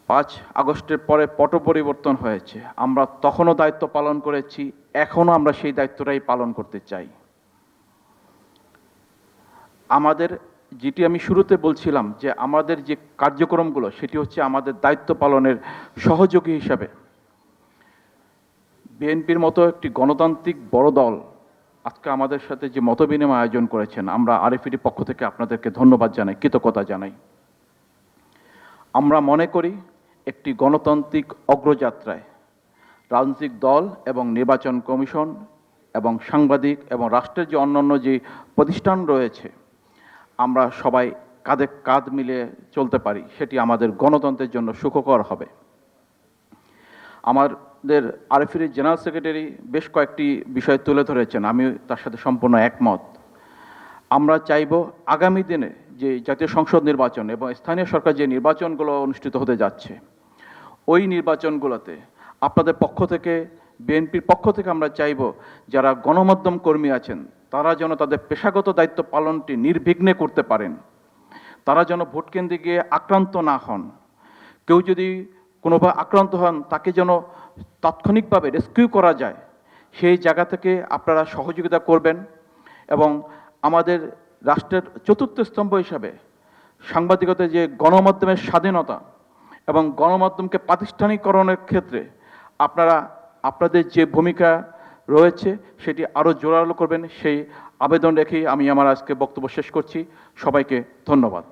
5 আগস্টের পরে পট পরিবর্তন হয়েছে। আমরা তখনও দায়িত্ব পালন করেছি, এখনও আমরা সেই দায়িত্বটাই পালন করতে চাই। আমাদের যেটি আমি শুরুতে বলছিলাম যে আমাদের যে কার্যক্রমগুলো সেটি হচ্ছে আমাদের দায়িত্ব পালনের সহযোগী হিসাবে বিএনপির মতো একটি গণতান্ত্রিক বড় দল আজকে আমাদের সাথে যে মতবিনিময় আয়োজন করেছেন, আমরা আরএফইডির পক্ষ থেকে আপনাদেরকে ধন্যবাদ জানাই, কৃতজ্ঞতা জানাই। আমরা মনে করি একটি গণতান্ত্রিক অগ্রযাত্রায় রাজনৈতিক দল এবং নির্বাচন কমিশন এবং সাংবাদিক এবং রাষ্ট্রের যে অন্যান্য যে প্রতিষ্ঠান রয়েছে, আমরা সবাই কাঁধে কাঁধ মিলিয়ে চলতে পারি, সেটি আমাদের গণতন্ত্রের জন্য সুখকর হবে। আমাদের আরএফইডির জেনারেল সেক্রেটারি বেশ কয়েকটি বিষয় তুলে ধরেছেন, আমি তার সাথে সম্পূর্ণ একমত। আমরা চাইব আগামী দিনে যে জাতীয় সংসদ নির্বাচন এবং স্থানীয় সরকার যে নির্বাচনগুলো অনুষ্ঠিত হতে যাচ্ছে, ওই নির্বাচনগুলোতে আপনাদের পক্ষ থেকে, বিএনপির পক্ষ থেকে আমরা চাইব যারা গণমাধ্যম কর্মী আছেন তারা যেন তাদের পেশাগত দায়িত্ব পালনটি নির্বিঘ্নে করতে পারেন। তারা যেন ভোটকেন্দ্রে গিয়ে আক্রান্ত না হন। কেউ যদি কোনোভাবে আক্রান্ত হন তাকে যেন তাৎক্ষণিকভাবে রেস্কিউ করা যায়, সেই জায়গা থেকে আপনারা সহযোগিতা করবেন। এবং আমাদের রাষ্ট্রের চতুর্থ স্তম্ভ হিসাবে সাংবাদিকতার যে গণমাধ্যমের স্বাধীনতা এবং গণমাধ্যমকে প্রাতিষ্ঠানিকরণের ক্ষেত্রে আপনারা আপনাদের যে ভূমিকা রয়েছে সেটি আরও জোরালো করবেন, সেই আবেদন রেখেই আমি আমার আজকে বক্তব্য শেষ করছি। সবাইকে ধন্যবাদ।